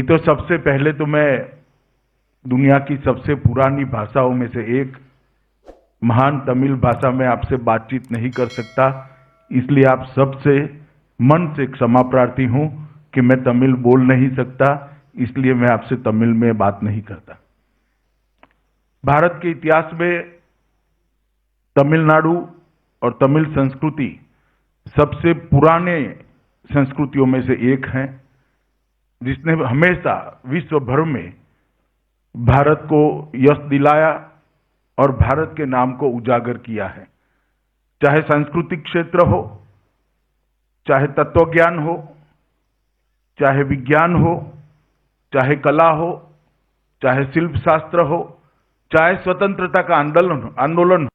तो सबसे पहले तो मैं दुनिया की सबसे पुरानी भाषाओं में से एक महान तमिल भाषा में आपसे बातचीत नहीं कर सकता, इसलिए आप सबसे मन से क्षमा प्रार्थी हूं कि मैं तमिल बोल नहीं सकता, इसलिए मैं आपसे तमिल में बात नहीं करता। भारत के इतिहास में तमिलनाडु और तमिल संस्कृति सबसे पुराने संस्कृतियों में से एक है, जिसने हमेशा विश्व भर में भारत को यश दिलाया और भारत के नाम को उजागर किया है। चाहे सांस्कृतिक क्षेत्र हो, चाहे तत्वज्ञान हो, चाहे विज्ञान हो, चाहे कला हो, चाहे शिल्प शास्त्र हो, चाहे स्वतंत्रता का आंदोलन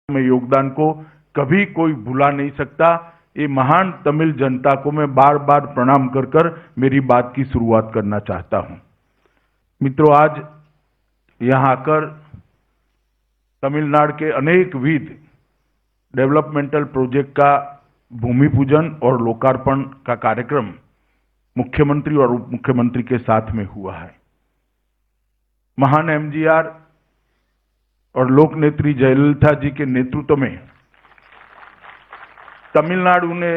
में योगदान को कभी कोई भुला नहीं सकता। ये महान तमिल जनता को मैं बार बार प्रणाम कर कर मेरी बात की शुरुआत करना चाहता हूं। मित्रों, आज यहां आकर तमिलनाडु के अनेक विध डेवलपमेंटल प्रोजेक्ट का भूमि पूजन और लोकार्पण का कार्यक्रम मुख्यमंत्री और उप मुख्यमंत्री के साथ में हुआ है। महान एमजीआर और लोक नेत्री जयललिता जी के नेतृत्व में तमिलनाडु ने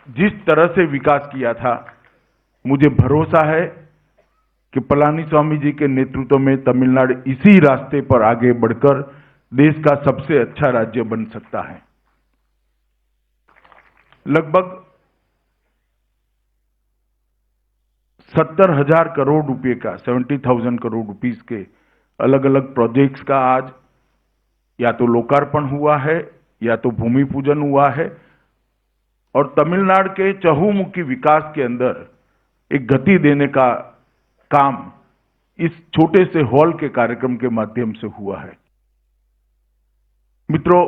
जिस तरह से विकास किया था, मुझे भरोसा है कि पलानीस्वामी जी के नेतृत्व में तमिलनाडु इसी रास्ते पर आगे बढ़कर देश का सबसे अच्छा राज्य बन सकता है। लगभग 70,000 करोड़ रुपए का 70,000 करोड़ रुपीस के अलग अलग प्रोजेक्ट्स का आज या तो लोकार्पण हुआ है या तो भूमि पूजन हुआ है और तमिलनाडु के चहुमुखी विकास के अंदर एक गति देने का काम इस छोटे से हॉल के कार्यक्रम के माध्यम से हुआ है। मित्रों,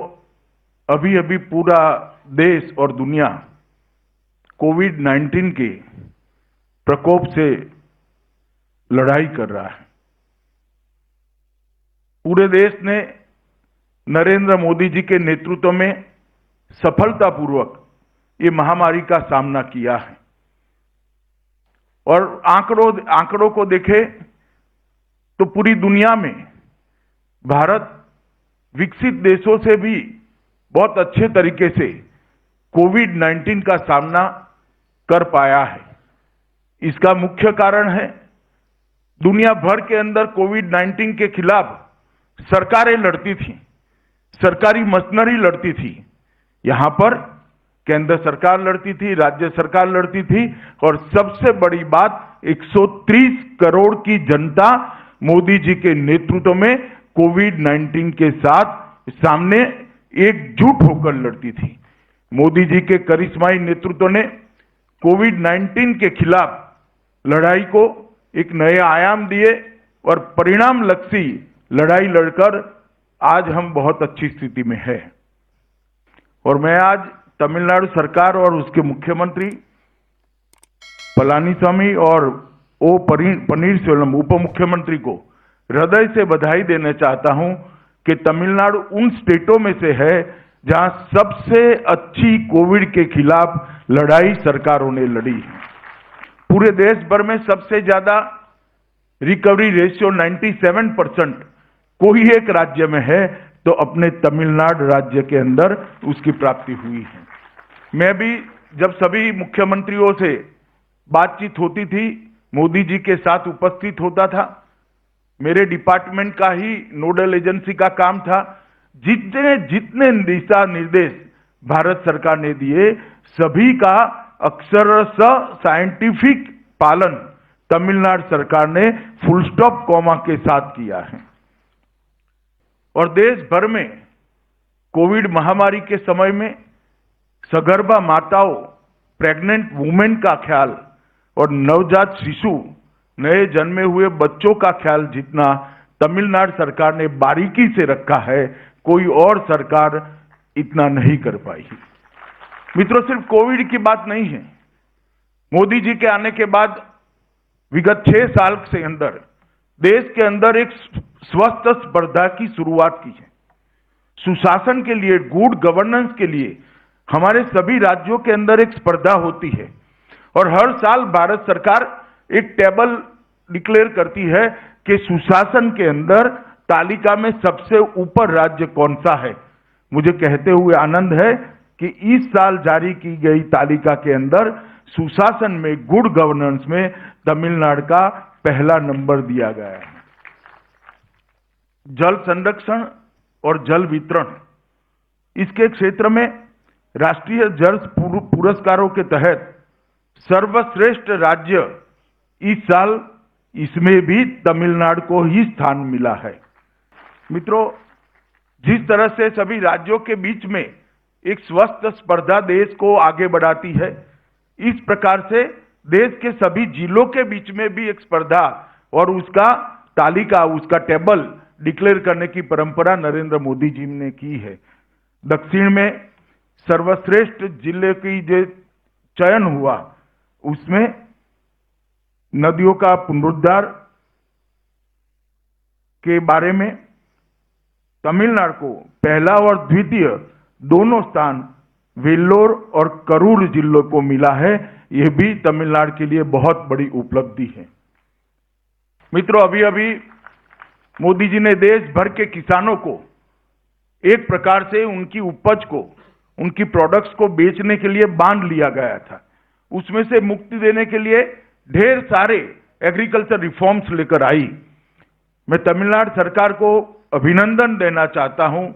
अभी अभी पूरा देश और दुनिया कोविड-19 के प्रकोप से लड़ाई कर रहा है। पूरे देश ने नरेंद्र मोदी जी के नेतृत्व में सफलतापूर्वक ये महामारी का सामना किया है और आंकड़ों को देखें तो पूरी दुनिया में भारत विकसित देशों से भी बहुत अच्छे तरीके से कोविड-19 का सामना कर पाया है। इसका मुख्य कारण है दुनिया भर के अंदर कोविड-19 के खिलाफ सरकारें लड़ती थी, सरकारी मशीनरी लड़ती थी। यहां पर केंद्र सरकार लड़ती थी, राज्य सरकार लड़ती थी और सबसे बड़ी बात 130 करोड़ की जनता मोदी जी के नेतृत्व में कोविड-19 के साथ सामने एकजुट होकर लड़ती थी। मोदी जी के करिश्माई नेतृत्व ने कोविड-19 के खिलाफ लड़ाई को एक नए आयाम दिए और परिणाम लक्षी लड़ाई लड़कर आज हम बहुत अच्छी स्थिति में हैं। और मैं आज तमिलनाडु सरकार और उसके मुख्यमंत्री पलानीस्वामी और ओ पनीरसेल्वम उप मुख्यमंत्री को हृदय से बधाई देना चाहता हूं कि तमिलनाडु उन स्टेटों में से है जहां सबसे अच्छी कोविड के खिलाफ लड़ाई सरकारों ने लड़ी है। पूरे देश भर में सबसे ज्यादा रिकवरी रेशियो 97% कोई एक राज्य में है तो अपने तमिलनाडु राज्य के अंदर उसकी प्राप्ति हुई है। मैं भी जब सभी मुख्यमंत्रियों से बातचीत होती थी, मोदी जी के साथ उपस्थित होता था। मेरे डिपार्टमेंट का ही नोडल एजेंसी का काम था। जितने दिशा निर्देश भारत सरकार ने दिए, सभी का अक्षरशः साइंटिफिक पालन तमिलनाडु सरकार ने फुल स्टॉप कॉमा के साथ किया है। और देश भर में कोविड महामारी के समय में सगर्भा माताओं, प्रेग्नेंट वुमेन का ख्याल और नवजात शिशु, नए जन्मे हुए बच्चों का ख्याल जितना तमिलनाडु सरकार ने बारीकी से रखा है, कोई और सरकार इतना नहीं कर पाई। मित्रों, सिर्फ कोविड की बात नहीं है। मोदी जी के आने के बाद विगत 6 साल के अंदर देश के अंदर एक स्वस्थ स्पर्धा की शुरुआत की है। सुशासन के लिए, गुड गवर्नेंस के लिए हमारे सभी राज्यों के अंदर एक स्पर्धा होती है और हर साल भारत सरकार एक टेबल डिक्लेयर करती है कि सुशासन के अंदर तालिका में सबसे ऊपर राज्य कौन सा है। मुझे कहते हुए आनंद है कि इस साल जारी की गई तालिका के अंदर सुशासन में, गुड गवर्नेंस में तमिलनाडु का पहला नंबर दिया गया है। जल संरक्षण और जल वितरण, इसके क्षेत्र में राष्ट्रीय जल पुरस्कारों के तहत सर्वश्रेष्ठ राज्य इस साल इसमें भी तमिलनाडु को ही स्थान मिला है। मित्रों, जिस तरह से सभी राज्यों के बीच में एक स्वस्थ स्पर्धा देश को आगे बढ़ाती है, इस प्रकार से देश के सभी जिलों के बीच में भी एक स्पर्धा और उसका तालिका, उसका टेबल डिक्लेयर करने की परंपरा नरेंद्र मोदी जी ने की है। दक्षिण में सर्वश्रेष्ठ जिले की जो चयन हुआ, उसमें नदियों का पुनरुद्धार के बारे में तमिलनाडु को पहला और द्वितीय दोनों स्थान वेल्लोर और करूर जिलों को मिला है। यह भी तमिलनाडु के लिए बहुत बड़ी उपलब्धि है। मित्रों, अभी अभी मोदी जी ने देश भर के किसानों को एक प्रकार से उनकी उपज को, उनकी प्रोडक्ट्स को बेचने के लिए बांध लिया गया था। उसमें से मुक्ति देने के लिए ढेर सारे एग्रीकल्चर रिफॉर्म्स लेकर आई। मैं तमिलनाडु सरकार को अभिनंदन देना चाहता हूं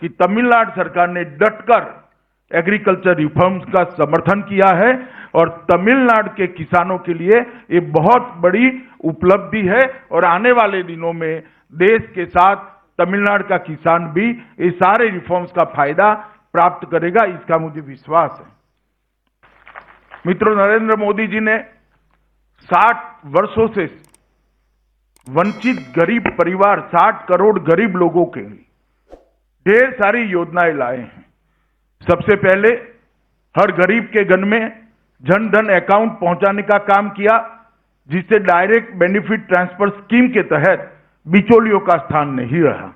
कि तमिलनाडु सरकार ने डटकर एग्रीकल्चर रिफॉर्म्स का समर्थन किया है और तमिलनाडु के किसानों के लिए ये बहुत बड़ी उपलब्धि है और आने वाले दिनों में देश के साथ तमिलनाडु का किसान भी ये सारे रिफॉर्म्स का फायदा प्राप्त करेगा, इसका मुझे विश्वास है। मित्रों, नरेंद्र मोदी जी ने 60 वर्षों से वंचित गरीब परिवार, 60 करोड़ गरीब लोगों के लिए ढेर सारी योजनाएं लाए हैं। सबसे पहले हर गरीब के घर में जन धन अकाउंट पहुंचाने का काम किया, जिससे डायरेक्ट बेनिफिट ट्रांसफर स्कीम के तहत बिचौलियों का स्थान नहीं रहा।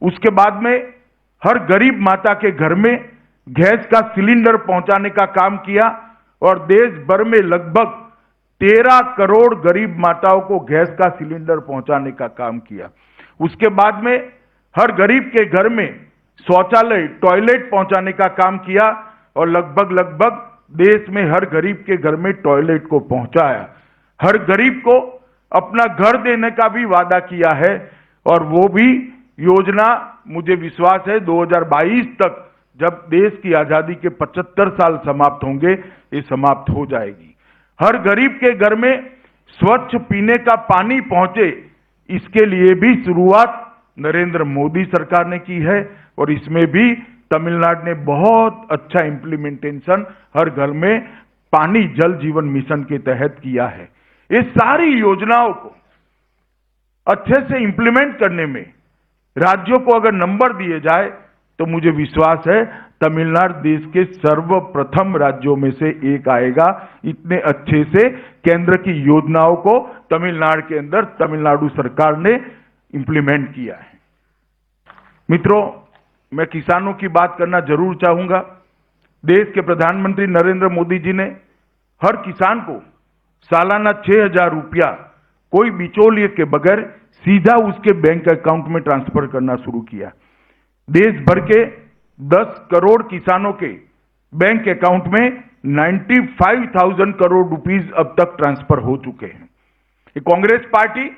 उसके बाद में हर गरीब माता के घर में गैस का सिलेंडर पहुंचाने का काम किया और देश भर में लगभग 13 करोड़ गरीब माताओं को गैस का सिलेंडर पहुंचाने का काम किया। उसके बाद में हर गरीब के घर में शौचालय, टॉयलेट पहुंचाने का काम किया और लगभग देश में हर गरीब के घर में टॉयलेट को पहुंचाया। हर गरीब को अपना घर देने का भी वादा किया है और वो भी योजना, मुझे विश्वास है 2022 तक, जब देश की आजादी के 75 साल समाप्त होंगे, ये समाप्त हो जाएगी। हर गरीब के घर में स्वच्छ पीने का पानी पहुंचे, इसके लिए भी शुरुआत नरेंद्र मोदी सरकार ने की है और इसमें भी तमिलनाडु ने बहुत अच्छा इंप्लीमेंटेशन हर घर में पानी जल जीवन मिशन के तहत किया है। ये सारी योजनाओं को अच्छे से इंप्लीमेंट करने में राज्यों को अगर नंबर दिए जाए तो मुझे विश्वास है तमिलनाडु देश के सर्वप्रथम राज्यों में से एक आएगा। इतने अच्छे से केंद्र की योजनाओं को तमिलनाडु के अंदर तमिलनाडु सरकार ने इंप्लीमेंट किया है। मित्रों, मैं किसानों की बात करना जरूर चाहूंगा। देश के प्रधानमंत्री नरेंद्र मोदी जी ने हर किसान को सालाना 6,000 रुपया कोई बिचौलिए के बगैर सीधा उसके बैंक अकाउंट में ट्रांसफर करना शुरू किया। देश भर के 10 करोड़ किसानों के बैंक अकाउंट में 95,000 करोड़ रुपीस अब तक ट्रांसफर हो चुके हैं। कांग्रेस पार्टी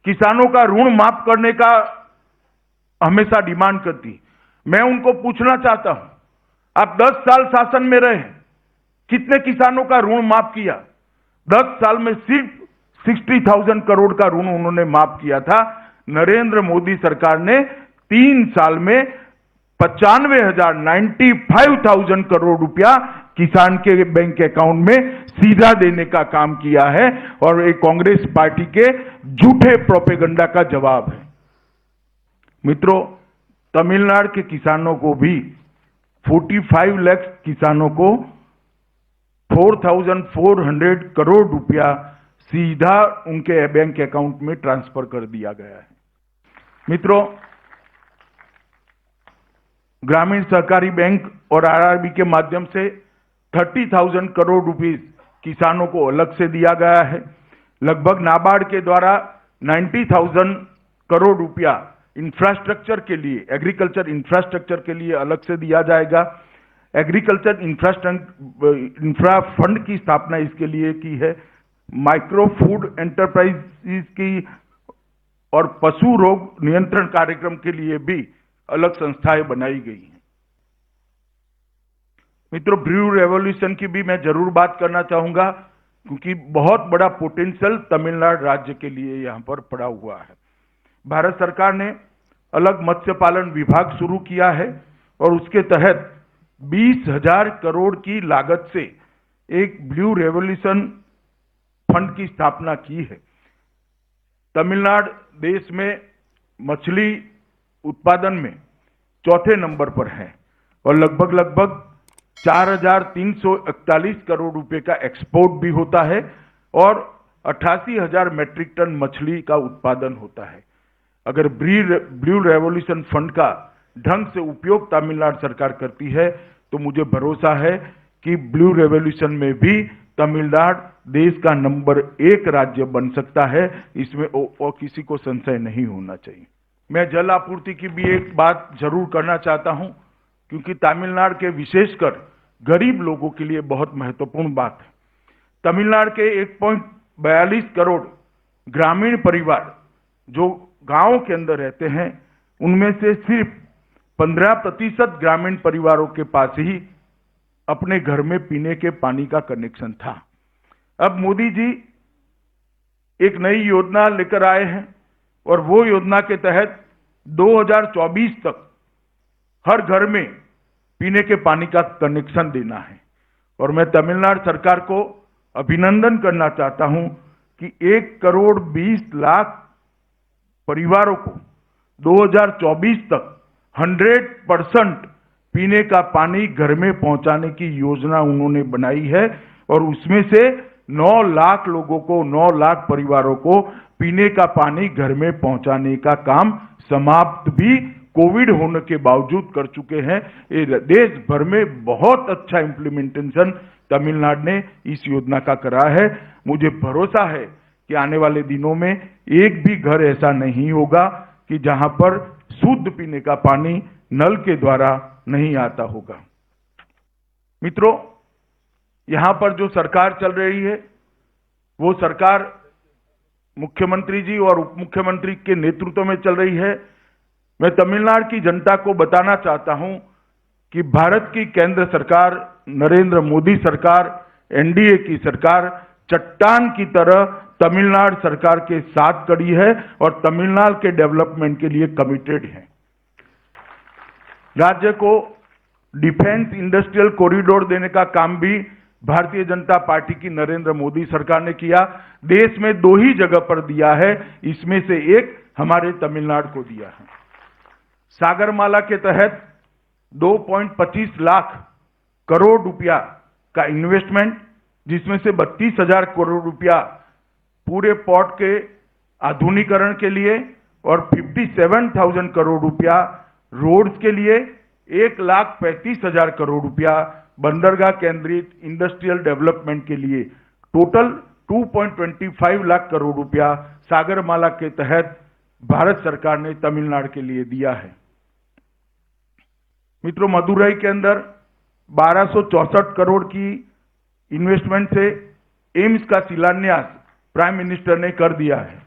किसानों का ऋण माफ करने का हमेशा डिमांड करती। मैं उनको पूछना चाहता हूं, आप 10 साल शासन में रहे, कितने किसानों का ऋण माफ किया? 10 साल में सिर्फ 60,000 करोड़ का ऋण उन्होंने माफ किया था। नरेंद्र मोदी सरकार ने 3 साल में 95,000 करोड़ रुपया किसान के बैंक अकाउंट में सीधा देने का काम किया है और ये कांग्रेस पार्टी के झूठे प्रोपेगेंडा का जवाब है। मित्रों, तमिलनाडु के किसानों को भी 45 लाख किसानों को 4,400 करोड़ रुपया सीधा उनके बैंक अकाउंट में ट्रांसफर कर दिया गया है। मित्रों, ग्रामीण सहकारी बैंक और आरआरबी के माध्यम से 30,000 करोड़ रुपीस किसानों को अलग से दिया गया है। लगभग नाबार्ड के द्वारा 90,000 करोड़ रुपया इंफ्रास्ट्रक्चर के लिए, एग्रीकल्चर इंफ्रास्ट्रक्चर के लिए अलग से दिया जाएगा। एग्रीकल्चर इंफ्रा फंड की स्थापना इसके लिए की है। माइक्रो फूड एंटरप्राइजेस की और पशु रोग नियंत्रण कार्यक्रम के लिए भी अलग संस्थाएं बनाई गई हैं। मित्रों, ब्लू रेवोल्यूशन की भी मैं जरूर बात करना चाहूंगा, क्योंकि बहुत बड़ा पोटेंशियल तमिलनाडु राज्य के लिए यहां पर पड़ा हुआ है। भारत सरकार ने अलग मत्स्य पालन विभाग शुरू किया है और उसके तहत 20,000 करोड़ की लागत से एक ब्लू रेवोल्यूशन फंड की स्थापना की है। तमिलनाडु देश में मछली उत्पादन में चौथे नंबर पर है और लगभग 4,341 करोड़ रुपए का एक्सपोर्ट भी होता है और 88,000 मैट्रिक टन मछली का उत्पादन होता है। अगर ब्लू रेवोल्यूशन फंड का ढंग से उपयोग तमिलनाडु सरकार करती है तो मुझे भरोसा है कि ब्लू रेवोल्यूशन में भी तमिलनाडु देश का नंबर 1 राज्य बन सकता है। इसमें और किसी को संशय नहीं होना चाहिए। मैं जल आपूर्ति की भी एक बात जरूर करना चाहता हूं, क्योंकि तमिलनाडु के विशेषकर गरीब लोगों के लिए बहुत महत्वपूर्ण बात है। तमिलनाडु के 1.42 करोड़ ग्रामीण परिवार जो गांवों के अंदर रहते हैं, उनमें से सिर्फ 15% ग्रामीण परिवारों के पास ही अपने घर में पीने के पानी का कनेक्शन था। अब मोदी जी एक नई योजना लेकर आए हैं और वो योजना के तहत 2024 तक हर घर में पीने के पानी का कनेक्शन देना है। और मैं तमिलनाडु सरकार को अभिनंदन करना चाहता हूं कि 1,20,00,000 परिवारों को 2024 तक 100% पीने का पानी घर में पहुंचाने की योजना उन्होंने बनाई है और उसमें से 9 लाख लोगों को, 9 लाख परिवारों को पीने का पानी घर में पहुंचाने का काम समाप्त भी कोविड होने के बावजूद कर चुके हैं। ये देश भर में बहुत अच्छा इंप्लीमेंटेशन तमिलनाडु ने इस योजना का करा है। मुझे भरोसा है कि आने वाले दिनों में एक भी घर ऐसा नहीं होगा कि जहां पर शुद्ध पीने का पानी नल के द्वारा नहीं आता होगा। मित्रों, यहां पर जो सरकार चल रही है वो सरकार मुख्यमंत्री जी और उप मुख्यमंत्री के नेतृत्व में चल रही है। मैं तमिलनाडु की जनता को बताना चाहता हूं कि भारत की केंद्र सरकार, नरेंद्र मोदी सरकार, एनडीए की सरकार चट्टान की तरह तमिलनाडु सरकार के साथ खड़ी है और तमिलनाडु के डेवलपमेंट के लिए कमिटेड है। राज्य को डिफेंस इंडस्ट्रियल कॉरिडोर देने का काम भी भारतीय जनता पार्टी की नरेंद्र मोदी सरकार ने किया। देश में 2 ही जगह पर दिया है, इसमें से एक हमारे तमिलनाडु को दिया है। सागरमाला के तहत 2.25 लाख करोड़ रुपया का इन्वेस्टमेंट, जिसमें से 32,000 करोड़ रुपया पूरे पोर्ट के आधुनिकीकरण के लिए और 57,000 करोड़ रुपया रोड्स के लिए, 1,35,000 करोड़ रुपया बंदरगाह केंद्रित इंडस्ट्रियल डेवलपमेंट के लिए, टोटल 2.25 लाख करोड़ रुपया सागरमाला के तहत भारत सरकार ने तमिलनाडु के लिए दिया है। मित्रों, मदुरई के अंदर 1264 करोड़ की इन्वेस्टमेंट से एम्स का शिलान्यास प्राइम मिनिस्टर ने कर दिया है।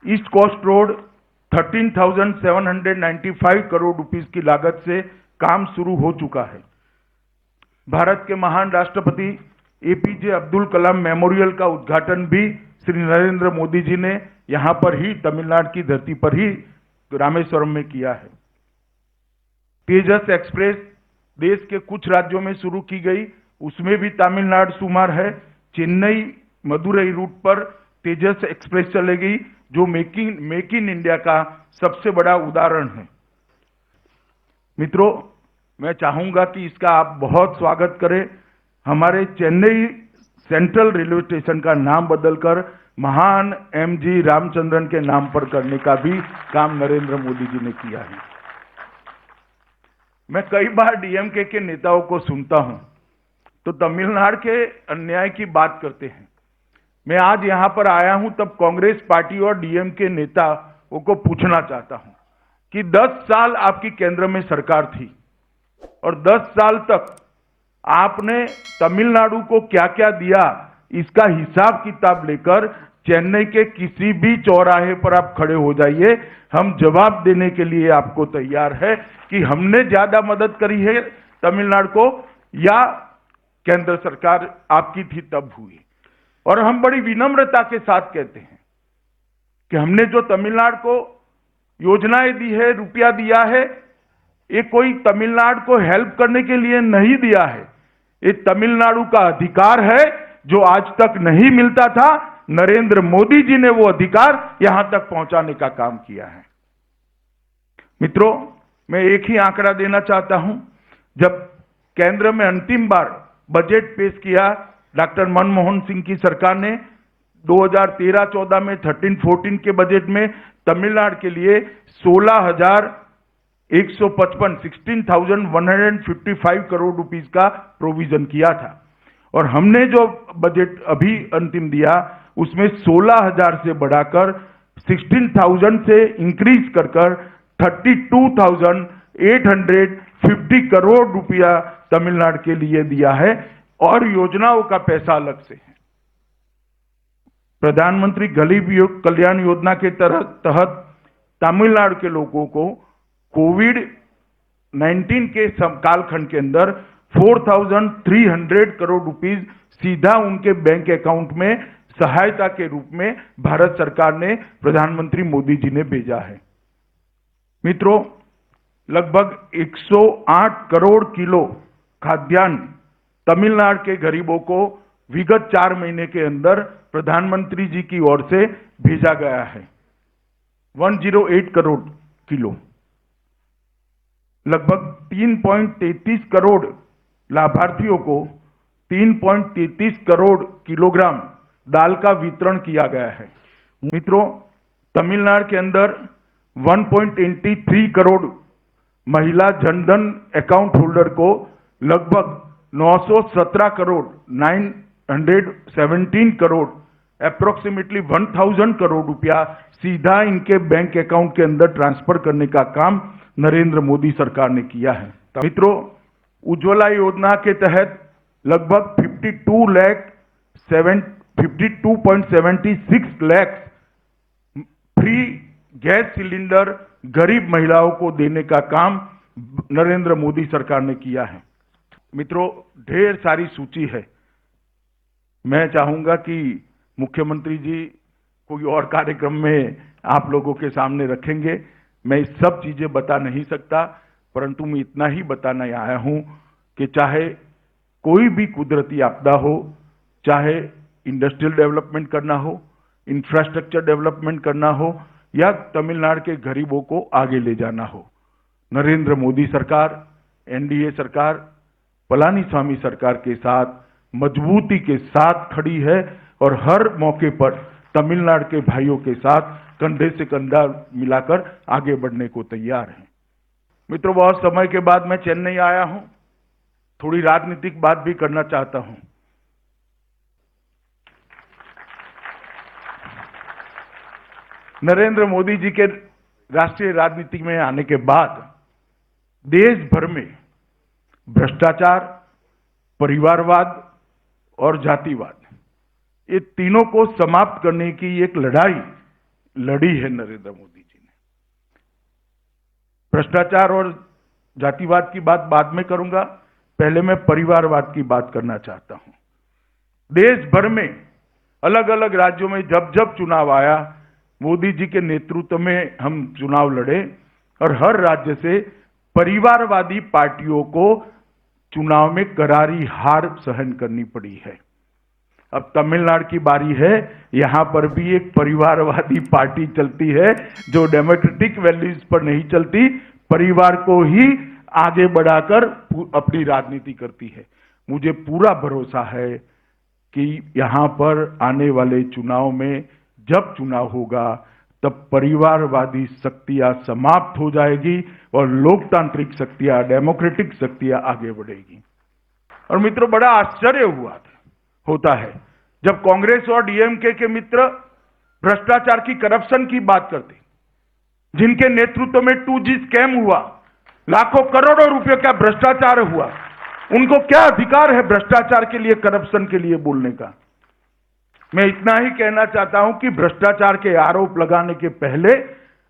East coast road 13,795 crore rupees की लागत से काम शुरू हो चुका है। भारत के महान राष्ट्रपति एपीजे अब्दुल कलाम मेमोरियल का उद्घाटन भी श्री नरेंद्र मोदी जी ने यहां पर ही तमिलनाडु की धरती पर ही रामेश्वरम में किया है। तेजस एक्सप्रेस देश के कुछ राज्यों में शुरू की गई, उसमें भी तमिलनाडु शुमार है। चेन्नई मदुरई रूट पर तेजस एक्सप्रेस चलेगी, जो मेक इन इंडिया का सबसे बड़ा उदाहरण है। मित्रों, मैं चाहूंगा कि इसका आप बहुत स्वागत करें। हमारे चेन्नई सेंट्रल रेलवे स्टेशन का नाम बदलकर महान एमजी रामचंद्रन के नाम पर करने का भी काम नरेंद्र मोदी जी ने किया है। मैं कई बार डीएमके के नेताओं को सुनता हूं तो तमिलनाडु के अन्याय की बात करते हैं। मैं आज यहां पर आया हूं तब कांग्रेस पार्टी और डीएमके नेताओं को पूछना चाहता हूं कि 10 साल आपकी केंद्र में सरकार थी और 10 साल तक आपने तमिलनाडु को क्या क्या दिया, इसका हिसाब किताब लेकर चेन्नई के किसी भी चौराहे पर आप खड़े हो जाइए, हम जवाब देने के लिए आपको तैयार है कि हमने ज्यादा मदद करी है तमिलनाडु को या केंद्र सरकार आपकी थी तब हुई। और हम बड़ी विनम्रता के साथ कहते हैं कि हमने जो तमिलनाडु को योजनाएं दी है, रुपया दिया है, ये कोई तमिलनाडु को हेल्प करने के लिए नहीं दिया है, ये तमिलनाडु का अधिकार है जो आज तक नहीं मिलता था। नरेंद्र मोदी जी ने वो अधिकार यहां तक पहुंचाने का काम किया है। मित्रों, मैं एक ही आंकड़ा देना चाहता हूं। जब केंद्र में अंतिम बार बजट पेश किया डॉक्टर मनमोहन सिंह की सरकार ने 2013-14 में 13-14 के बजट में तमिलनाडु के लिए 16,155 करोड़ रुपीस का प्रोविजन किया था और हमने जो बजट अभी अंतिम दिया उसमें 16,000 से बढ़ाकर 16,000 से इंक्रीज कर 32,850 करोड़ रुपया तमिलनाडु के लिए दिया है और योजनाओं का पैसा अलग से है। प्रधानमंत्री गरीब कल्याण योजना के तहत तमिलनाडु के लोगों को कोविड-19 के कालखंड के अंदर 4,300 करोड़ रुपीस सीधा उनके बैंक अकाउंट में सहायता के रूप में भारत सरकार ने, प्रधानमंत्री मोदी जी ने भेजा है। मित्रों, लगभग 108 करोड़ किलो खाद्यान्न तमिलनाडु के गरीबों को विगत 4 महीने के अंदर प्रधानमंत्री जी की ओर से भेजा गया है। 108 करोड़ किलो, लगभग 3.33 करोड़ लाभार्थियों को 3.33 करोड़ किलोग्राम दाल का वितरण किया गया है। मित्रों, तमिलनाडु के अंदर 1.83 करोड़ महिला जनधन अकाउंट होल्डर को लगभग 917 करोड़ 917 करोड़ अप्रोक्सीमेटली 1,000 करोड़ रुपया सीधा इनके बैंक अकाउंट के अंदर ट्रांसफर करने का काम नरेंद्र मोदी सरकार ने किया है। तो मित्रों, उज्ज्वला योजना के तहत लगभग 52.76 लाख फ्री गैस सिलेंडर गरीब महिलाओं को देने का काम नरेंद्र मोदी सरकार ने किया है। मित्रों, ढेर सारी सूची है। मैं चाहूंगा कि मुख्यमंत्री जी कोई और कार्यक्रम में आप लोगों के सामने रखेंगे। मैं सब चीजें बता नहीं सकता, परंतु मैं इतना ही बताना आया हूं कि चाहे कोई भी कुदरती आपदा हो, चाहे इंडस्ट्रियल डेवलपमेंट करना हो, इंफ्रास्ट्रक्चर डेवलपमेंट करना हो या तमिलनाडु के गरीबों को आगे ले जाना हो, नरेंद्र मोदी सरकार, एनडीए सरकार, पलानीस्वामी सरकार के साथ मजबूती के साथ खड़ी है और हर मौके पर तमिलनाडु के भाइयों के साथ कंधे से कंधा मिलाकर आगे बढ़ने को तैयार है। मित्रों, बहुत समय के बाद मैं चेन्नई आया हूं, थोड़ी राजनीतिक बात भी करना चाहता हूं। नरेंद्र मोदी जी के राष्ट्रीय राजनीति में आने के बाद देश भर में भ्रष्टाचार, परिवारवाद और जातिवाद, ये तीनों को समाप्त करने की एक लड़ाई लड़ी है नरेंद्र मोदी जी ने। भ्रष्टाचार और जातिवाद की बात बाद में करूंगा, पहले मैं परिवारवाद की बात करना चाहता हूं। देश भर में अलग अलग राज्यों में जब जब चुनाव आया, मोदी जी के नेतृत्व में हम चुनाव लड़े और हर राज्य से परिवारवादी पार्टियों को चुनाव में करारी हार सहन करनी पड़ी है। अब तमिलनाडु की बारी है, यहां पर भी एक परिवारवादी पार्टी चलती है जो डेमोक्रेटिक वैल्यूज पर नहीं चलती, परिवार को ही आगे बढ़ाकर अपनी राजनीति करती है। मुझे पूरा भरोसा है कि यहां पर आने वाले चुनाव में जब चुनाव होगा तब परिवारवादी शक्तियां समाप्त हो जाएगी और लोकतांत्रिक शक्तियां, डेमोक्रेटिक शक्तियां आगे बढ़ेगी। और मित्रों, बड़ा आश्चर्य होता है जब कांग्रेस और डीएमके के मित्र भ्रष्टाचार की, करप्शन की बात करते, जिनके नेतृत्व में 2G स्कैम हुआ, लाखों करोड़ों रुपए का भ्रष्टाचार हुआ, उनको क्या अधिकार है भ्रष्टाचार के लिए, करप्शन के लिए बोलने का। मैं इतना ही कहना चाहता हूं कि भ्रष्टाचार के आरोप लगाने के पहले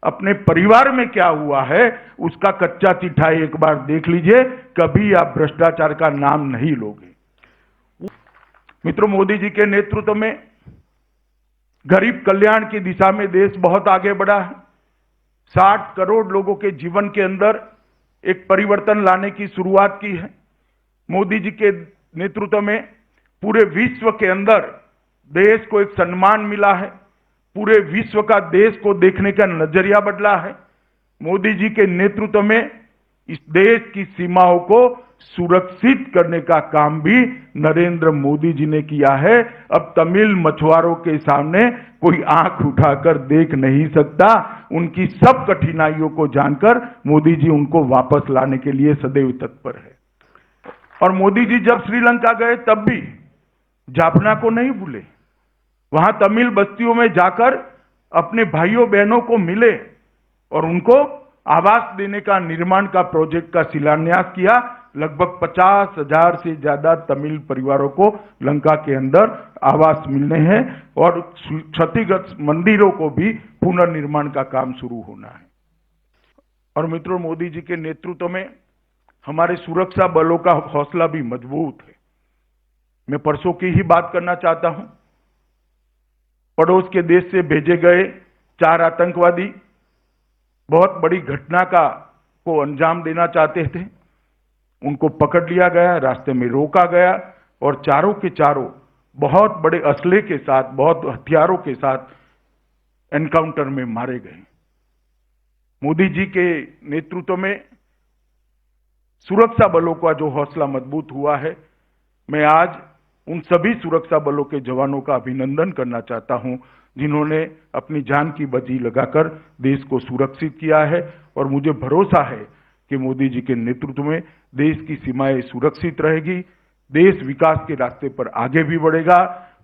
अपने परिवार में क्या हुआ है उसका कच्चा चिट्ठा एक बार देख लीजिए, कभी आप भ्रष्टाचार का नाम नहीं लोगे। मित्रों, मोदी जी के नेतृत्व में गरीब कल्याण की दिशा में देश बहुत आगे बढ़ा है। 60 करोड़ लोगों के जीवन के अंदर एक परिवर्तन लाने की शुरुआत की है। मोदी जी के नेतृत्व में पूरे विश्व के अंदर देश को एक सम्मान मिला है। पूरे विश्व का देश को देखने का नजरिया बदला है। मोदी जी के नेतृत्व में इस देश की सीमाओं को सुरक्षित करने का काम भी नरेंद्र मोदी जी ने किया है। अब तमिल मछुआरों के सामने कोई आंख उठाकर देख नहीं सकता। उनकी सब कठिनाइयों को जानकर मोदी जी उनको वापस लाने के लिए सदैव तत्पर है। और मोदी जी जब श्रीलंका गए तब भी जाफना को नहीं भूले। वहां तमिल बस्तियों में जाकर अपने भाइयों बहनों को मिले और उनको आवास देने का, निर्माण का प्रोजेक्ट का शिलान्यास किया। लगभग 50,000 से ज्यादा तमिल परिवारों को लंका के अंदर आवास मिलने हैं और क्षतिग्रस्त मंदिरों को भी पुनर्निर्माण का काम शुरू होना है। और मित्रों, मोदी जी के नेतृत्व में हमारे सुरक्षा बलों का हौसला भी मजबूत है। मैं परसों की ही बात करना चाहता हूं। पड़ोस के देश से भेजे गए 4 आतंकवादी बहुत बड़ी घटना को अंजाम देना चाहते थे। उनको पकड़ लिया गया, रास्ते में रोका गया और चारों के चारों बहुत बड़े असले के साथ, बहुत हथियारों के साथ एनकाउंटर में मारे गए। मोदी जी के नेतृत्व में सुरक्षा बलों का जो हौसला मजबूत हुआ है, मैं आज उन सभी सुरक्षा बलों के जवानों का अभिनंदन करना चाहता हूं जिन्होंने अपनी जान की बाजी लगाकर देश को सुरक्षित किया है। और मुझे भरोसा है कि मोदी जी के नेतृत्व में देश की सीमाएं सुरक्षित रहेगी, देश विकास के रास्ते पर आगे भी बढ़ेगा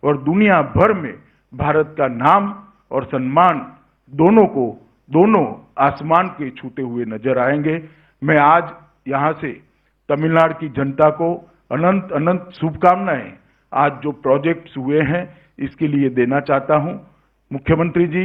और दुनिया भर में भारत का नाम और सम्मान दोनों आसमान के छूते हुए नजर आएंगे। मैं आज यहां से तमिलनाडु की जनता को अनंत अनंत शुभकामनाएं आज जो प्रोजेक्ट्स हुए हैं इसके लिए देना चाहता हूं। मुख्यमंत्री जी,